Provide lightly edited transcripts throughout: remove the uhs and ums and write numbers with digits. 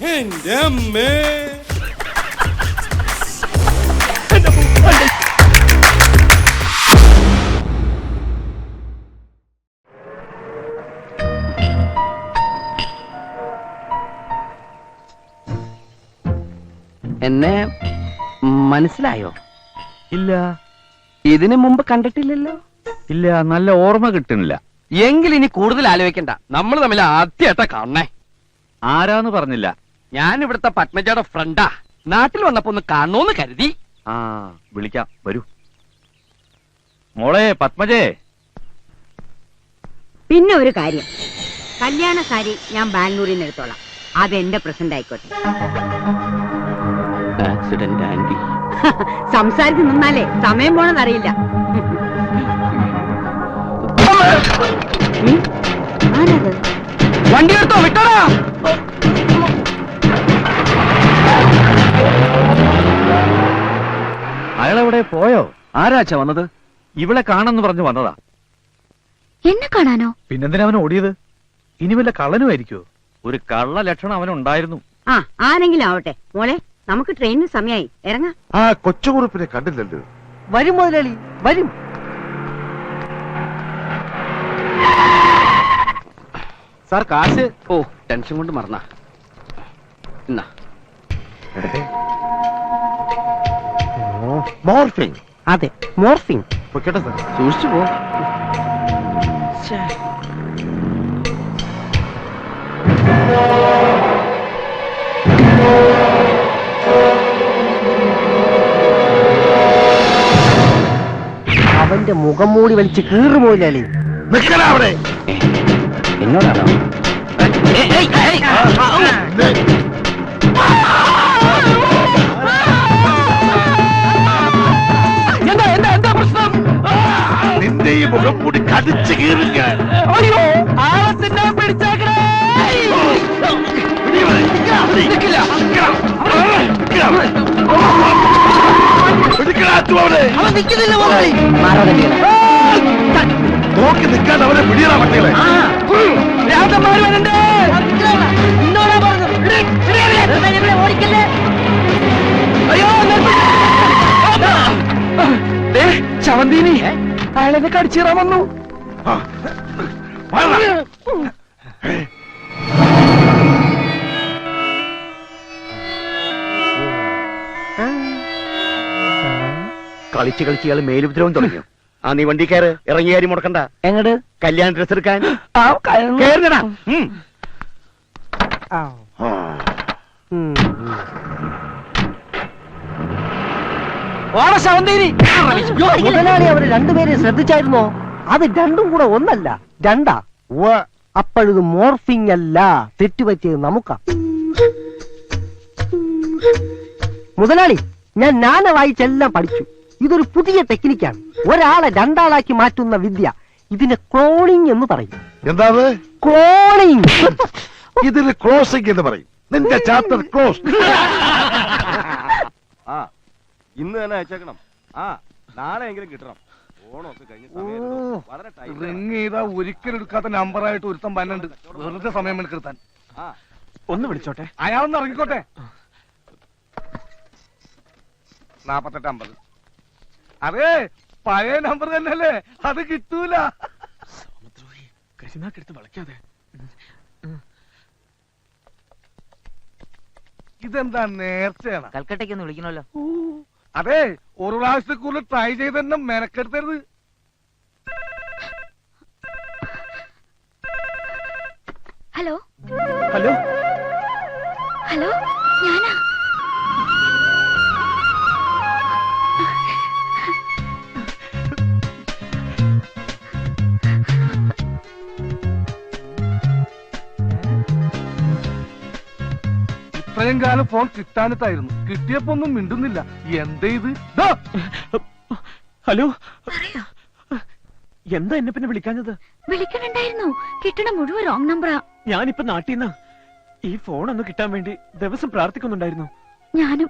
എന്റെ അമ്മേ. എന്നെ മനസ്സിലായോ? ഇല്ല. ഇതിനു മുമ്പ് കണ്ടിട്ടില്ലല്ലോ? ഇല്ല, നല്ല ഓർമ്മ കിട്ടുന്നില്ല. എങ്കിൽ ഇനി കൂടുതൽ ആലോചിക്കണ്ട, നമ്മൾ തമ്മിൽ ആദ്യമായിട്ടാ കാണണേ. ആരാന്ന് പറഞ്ഞില്ല. ഞാൻ ഇവിടുത്തെ പത്മജയുടെ ഫ്രണ്ടാ. നാട്ടിൽ വന്നപ്പോ ഒന്ന് കാണണോന്ന് കരുതി. ആ, വിളിക്കാം, വരൂ. മോളെ പത്മജേ. പിന്നെ ഒരു കാര്യം, കല്യാണ സാരി ഞാൻ ബാംഗ്ലൂരിൽ നിന്ന് എടുത്തോളാം. അതെന്റെ പ്രസന്റ് ആയിക്കോട്ടെ. Accident aunty. സംസാരിച്ച് നിന്നാലേ സമയം പോണെന്നറിയില്ല. ആരത്? വണ്ടി എടുത്തോ, വിട്ടോടാ. അയാളെവിടെ പോയോ? ആരാച്ചാ വന്നത്? ഇവളെ കാണാന്ന് പറഞ്ഞു വന്നതാ. എന്നെ കാണാനോ? പിന്നെന്തിനാ അവൻ ഓടിയത്? ഇനി വല്ല കള്ളനുമായിരിക്കോ? ഒരു കള്ള ലക്ഷണം അവനുണ്ടായിരുന്നു. ആ, ആരെങ്കിലും ആവട്ടെ. മോളെ, നമുക്ക് ട്രെയിനിന് സമയമായി, ഇറങ്ങാം. ആ കൊച്ചുകുറുപ്പിനെ കണ്ടില്ലല്ലോ. വരും മുതലാളി, വരും. സാർ കാശ്. ഓ, ടെൻഷൻ കൊണ്ട് മറന്ന. എന്നാ മോർഫിംഗ്. അതെ, മോർഫിംഗ്. കേട്ടോ സാർ, സൂക്ഷിച്ചു പോ. അവന്റെ മുഖം മൂടി വലിച്ച് കീറുപോയില്ലേ? നിൽക്കണ അവിടെ. എന്നോടാണോ? എന്താ പ്രശ്നം? നിന്റെ ഈ മുഖം കൂടി കടിച്ചു കീറുക. അയ്യോ, ആളത്തിന്റെ പിടിച്ചേക്കണേ. നോക്കി നിൽക്കാണ്ട് അവനെ പിടിയറ മക്കളെ. ചവന്തീനി അയാളെന്നെ കടിച്ചീറാൻ വന്നു. കളിച്ച് കളിച്ച് ഇയാള് മേലുപദ്രവം തുടങ്ങിയോ? ആ, നീ വണ്ടി കയറ്, ഇറങ്ങി കാര്യം മുടക്കണ്ട. എങ്ങട്? കല്യാണ ഡ്രസ് എടുക്കാൻ. മുതലാളി അവര് രണ്ടുപേരെ ശ്രദ്ധിച്ചായിരുന്നോ? അത് രണ്ടും കൂടെ ഒന്നല്ല, രണ്ടാ. അപ്പോഴത് മോർഫിംഗ് അല്ല, തെറ്റുപറ്റിയത് നമുക്കാ. മുതലാളി, ഞാൻ നാന വായിച്ചെല്ലാം പഠിച്ചു. ഇതൊരു പുതിയ ടെക്നിക്കാണ്, ഒരാളെ രണ്ടാളാക്കി മാറ്റുന്ന വിദ്യ. ഇതിന് ക്ലോണിംഗ് എന്ന് പറയും. എന്താ ക്ലോണിംഗ്? ഇതിന് ക്ലോസിംഗ് എന്ന് പറയും. നിന്റെ ചാപ്റ്റർ ക്ലോസ്. ആ, ഇന്ന് തന്നെ അയച്ചേക്കണം. ആ, നാളെ എങ്കിലും കിട്ടണം. ഓണമൊക്കെ കഴിഞ്ഞ ഒരിക്കലും എടുക്കാത്ത നമ്പറായിട്ട് ഒരുത്തം പന്നുണ്ട്. വെറുതെ സമയം എടുക്കാൻ. ഒന്ന് വിളിച്ചോട്ടെ, അയാളൊന്ന് ഇറങ്ങിക്കോട്ടെ. 4850. അതെ, പഴയ നമ്പർ തന്നെയല്ലേ, അത് കിട്ടൂല. കരിനാക്കെടുത്ത് വളയ്ക്കാതെ. ഇതെന്താ നേർച്ചയാണ്? കൽക്കട്ടയ്ക്ക് ഒന്ന് വിളിക്കണല്ലോ. അതെ, ഒരു പ്രാവശ്യത്തെ കൂടുതൽ ട്രൈ ചെയ്ത് തന്നെ മെനക്കെടുത്തരുത്. ഹലോ ഹലോ ഹലോ, ഞാനാ. ഇത്രയും കാലം ഫോൺ കിട്ടാനിട്ടായിരുന്നു. കിട്ടിയപ്പോ ഒന്നും മിണ്ടുന്നില്ല. എന്താ ഇത്? ഹലോ, പറയോ? എന്താ എന്നെ പിന്നെ വിളിക്കാഞ്ഞത്? വിളിക്കണുണ്ടായിരുന്നു, കിട്ടണ മുഴുവൻ റോങ് നമ്പറാ. ഞാനിപ്പോ നാട്ടിൽ ഈ ഫോൺ ഒന്ന് കിട്ടാൻ വേണ്ടി ദിവസം പ്രാർത്ഥിക്കുന്നുണ്ടായിരുന്നു. ഞാനും.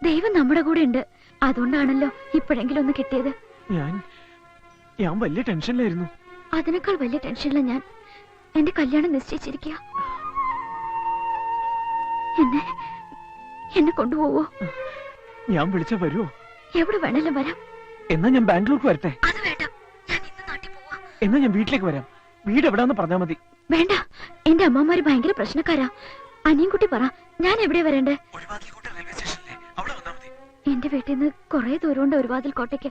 ദൈവം നമ്മുടെ കൂടെ ഉണ്ട്, അതുകൊണ്ടാണല്ലോ ഇപ്പോഴെങ്കിലും ഒന്ന് കിട്ടിയത്. ഞാൻ വലിയ ടെൻഷനിലായിരുന്നു. അതിനേക്കാൾ വലിയ ടെൻഷനില്ല ഞാൻ. എന്റെ കല്യാണം നിശ്ചയിച്ചിരിക്കുക. എന്നെ കൊണ്ടുപോവോ? ഞാൻ വിളിച്ച വരുമോ? എവിടെ വേണേലും വരാം. എന്നാ ഞാൻ ബാംഗ്ലൂർക്ക് വരട്ടെ? അത് വേണ്ട, ഞാൻ ഇന്ന് നാട്ടിൽ പോവാ. എന്നാ ഞാൻ വീട്ടിലേക്ക് വരാം. വീട് എവിടാന്ന് പറഞ്ഞാ മതി. വേണ്ട, എന്റെ അമ്മമാര് ഭയങ്കര പ്രശ്നക്കാരാ. അനിയൻകുട്ടി പറ, ഞാൻ എവിടെ വരണ്ടേ? എന്റെ വീട്ടിൽ നിന്ന് കുറെ ദൂരമുണ്ട് ഒരുവാതിൽ കോട്ടയ്ക്ക്.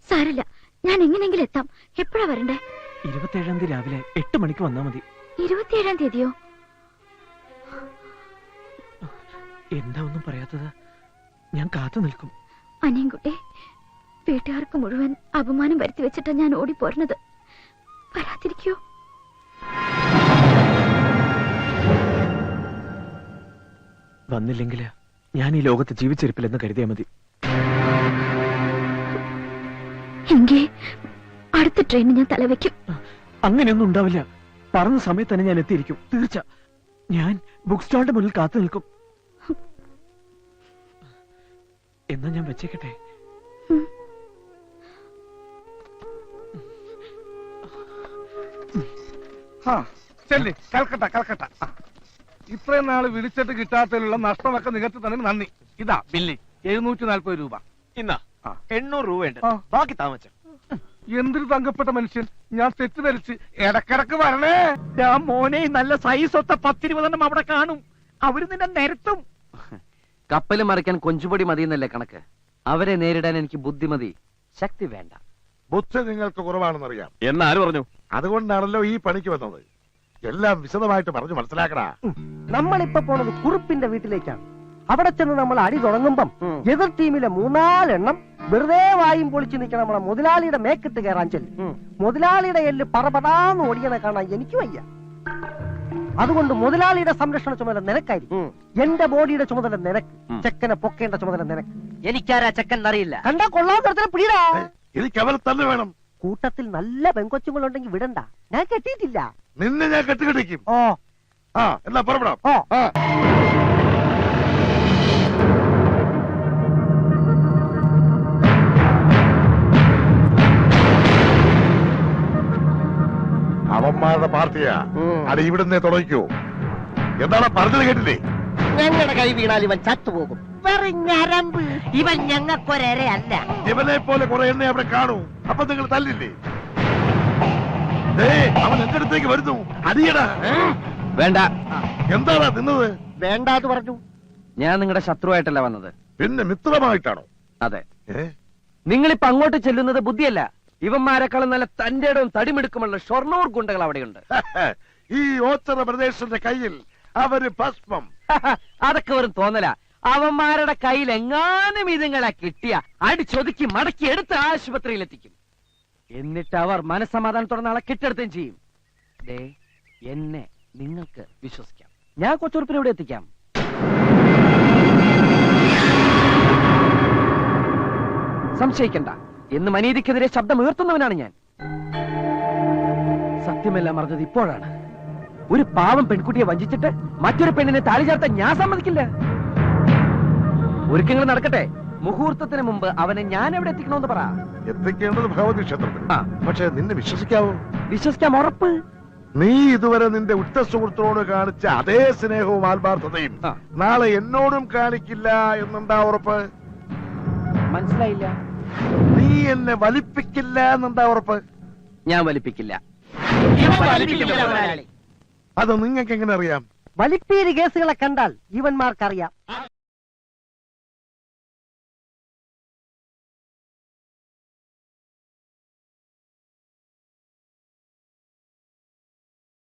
സാരില്ല, ഞാൻ എങ്ങനെയെങ്കിലും എത്താം. എപ്പോഴാ വരണ്ടേ? 27 തീയതി രാവിലെ 8 മണിക്ക് വന്നാ മതി. 27 തീയതിയോ? എന്താ ഒന്നും പറയാത്തത്? ഞാൻ കാത്തു നിൽക്കും. അനിയൻകുട്ടി, വീട്ടുകാർക്ക് മുഴുവൻ അപമാനം വരുത്തി വെച്ചിട്ടാ ഞാൻ ഓടിപ്പോരുന്നത്. വരാതിരിക്കോ? വന്നില്ലെങ്കിൽ ഞാൻ ഈ ലോകത്ത് ജീവിച്ചിരിപ്പില്ലെന്ന് കരുതിയാ മതി. എങ്കിൽ അടുത്ത ട്രെയിനിന് ഞാൻ തലവെക്കും. അങ്ങനെയൊന്നും ഉണ്ടാവില്ല. പറഞ്ഞ സമയത്ത് തന്നെ ഞാൻ എത്തിയിരിക്കും, തീർച്ച. ഞാൻ ബുക്ക് സ്റ്റാളിന്റെ മുന്നിൽ കാത്തു നിൽക്കും. എന്നാ ഞാൻ വെച്ചേക്കട്ടെ? കൽക്കട്ട കൽക്കട്ട. ഇത്രയും നാള് വിളിച്ചിട്ട് കിട്ടാത്തതിലുള്ള നഷ്ടമൊക്കെ നികത്തി തന്നെ നന്ദി. ഇതാ ബില്ല് 740 രൂപ. ഇന്നാ 800 രൂപയുണ്ട്. ആ. ബാക്കി താമസം. എന്തൊരു തങ്കപ്പെട്ട മനുഷ്യൻ. ഞാൻ തെറ്റിദ്ധരിച്ച് ഇടക്കിടക്ക് വരണേ. ഞാൻ മോനെ നല്ല സൈസ് ഒത്ത 10-20 അവിടെ കാണും. അവര് നിന്നെ നിരത്തും. കപ്പല് മറിക്കാൻ കൊഞ്ചുപൊടി മതിയെന്നല്ലേ കണക്ക്. അവരെ നേരിടാൻ എനിക്ക് ബുദ്ധിമതി, ശക്തി വേണ്ട. ബുദ്ധി നിങ്ങൾക്ക് കുറവാണെന്നറിയാം. എന്നാര് പറഞ്ഞു? അതുകൊണ്ടാണല്ലോ ഈ പണിക്ക് വന്നത്. എല്ലാം വിശദമായിട്ട് പറഞ്ഞു മനസ്സിലാക്കടാ. നമ്മളിപ്പോ പോണത് കുറുപ്പിന്റെ വീട്ടിലേക്കാണ്. അവിടെ ചെന്ന് നമ്മൾ അടി തുടങ്ങുമ്പം എതിർ ടീമിലെ 3-4 എണ്ണം വെറുതെ വായും പൊളിച്ചു നിൽക്കണം. നമ്മളെ മുതലാളിയുടെ മേക്കിട്ട് കയറാൻ ചെല്ലും. മുതലാളിയുടെ എല്ല് പറപടാന്ന് ഓടിയണ കാണാൻ എനിക്ക് വയ്യ. അതുകൊണ്ട് മുതലാളിയുടെ സംരക്ഷണ ചുമതല നിനക്കായിരിക്കും. എന്റെ ബോഡിയുടെ ചുമതല നിനക്ക്. ചെക്കനെ പൊക്കേണ്ട ചുമതല നിനക്ക്. എനിക്കാരാ ചെക്കൻ അറിയില്ല. കണ്ടാ കൊള്ളാൻ പിടിടാ. എനിക്ക് അവരെ തന്നെ വേണം. കൂട്ടത്തിൽ നല്ല പെങ്കൊച്ചുങ്ങളുണ്ടെങ്കിൽ വിടണ്ട. ഞാൻ കെട്ടിയിട്ടില്ല. നിന്നെ ഞാൻ കെട്ടുകെട്ടിക്കും. ഓ ആ എന്നാ പുറപ്പെടാം. ഓ അവന്മാരുടെ പാർട്ടിയാ. അത് ഇവിടുന്ന് തുടങ്ങിക്കോ. എന്താണ് പറഞ്ഞത് കേട്ടില്ലേ? ഞങ്ങളുടെ കൈ വീണാൽ ഇവൻ ചത്തുപോകും. ഞരമ്പ്. ഇവൻ ഞങ്ങൾക്കൊരല്ല. ഇവനെ പോലെ കുറെ എണ്ണ അവിടെ കാണൂ. അപ്പൊ നിങ്ങൾ തല്ലില്ലേ? അവൻ എന്റെ അടുത്തേക്ക് വരുന്നു. അടിയടാ. വേണ്ട, എന്താടാ തിന്നത്? വേണ്ടാന്ന് പറഞ്ഞു. ഞാൻ നിങ്ങളുടെ ശത്രുവായിട്ടല്ല വന്നത്. പിന്നെ മിത്രമായിട്ടാണോ? അതെ, നിങ്ങളിപ്പോ അങ്ങോട്ട് ചെല്ലുന്നത് ബുദ്ധിയല്ല. ഇവന്മാരെക്കാളും നല്ല തന്റെ ഇടവും തടിമെടുക്കുമുള്ള ഷൊർണൂർ ഗുണ്ടകൾ അവിടെയുണ്ട്. ഈ ഓച്ചറ പ്രദേശത്തിന്റെ കയ്യിൽ അവര് ഭസ്മം. അതൊക്കെ വെറും തോന്നല. അവന്മാരുടെ കയ്യിൽ എങ്ങാനും ഇതുങ്ങളെ കിട്ടിയ അടിച്ചൊതുക്കി മടക്കി എടുത്ത് ആശുപത്രിയിൽ എത്തിക്കും. എന്നിട്ട് അവർ മനസ്സമാധാനത്തോടെ നാളെ കെട്ടെടുത്തും ചെയ്യും. ദേ, എന്നെ നിങ്ങൾക്ക് വിശ്വസിക്കാം. ഞാൻ കൊച്ചുറുപ്പിനെ ഇവിടെ എത്തിക്കാം. സംശയിക്കണ്ട. എന്ന് അനീതിക്കെതിരെ ശബ്ദം ഉയർത്തുന്നവനാണ് ഞാൻ. സത്യമെല്ലാം അറിഞ്ഞത് ഇപ്പോഴാണ്. ഒരു പാവം പെൺകുട്ടിയെ വഞ്ചിച്ചിട്ട് മറ്റൊരു പെണ്ണിനെ താലി ചേർത്താൻ ഞാൻ സമ്മതിക്കില്ല. ഒരുക്കങ്ങൾ നടക്കട്ടെ. മുഹൂർത്തത്തിന് മുമ്പ് അവനെ ഞാൻ എവിടെ എത്തിക്കണമെന്ന് പറ. എത്തിക്കേണ്ടത് ഭഗവതി ക്ഷേത്രത്തിൽ. പക്ഷെ നിന്നെ വിശ്വസിക്കാവോ? വിശ്വസിക്കാം, ഉറപ്പ്. നീ ഇതുവരെ നിന്റെ ഉറ്റ സുഹൃത്തിനോട് കാണിച്ച അതേ സ്നേഹവും ആത്മാർത്ഥതയും നാളെ എന്നോടും കാണിക്കില്ല എന്നുണ്ടാ ഉറപ്പ്? മനസ്സിലായില്ല. നീ എന്നെ വലിപ്പിക്കില്ല എന്നുണ്ടാ ഉറപ്പ്? ഞാൻ വലിപ്പിക്കില്ല. അത് നിങ്ങൾക്ക് എങ്ങനെ അറിയാം? വലിപ്പീര് കേസുകളെ കണ്ടാൽ ഇവന്മാർക്കറിയാം.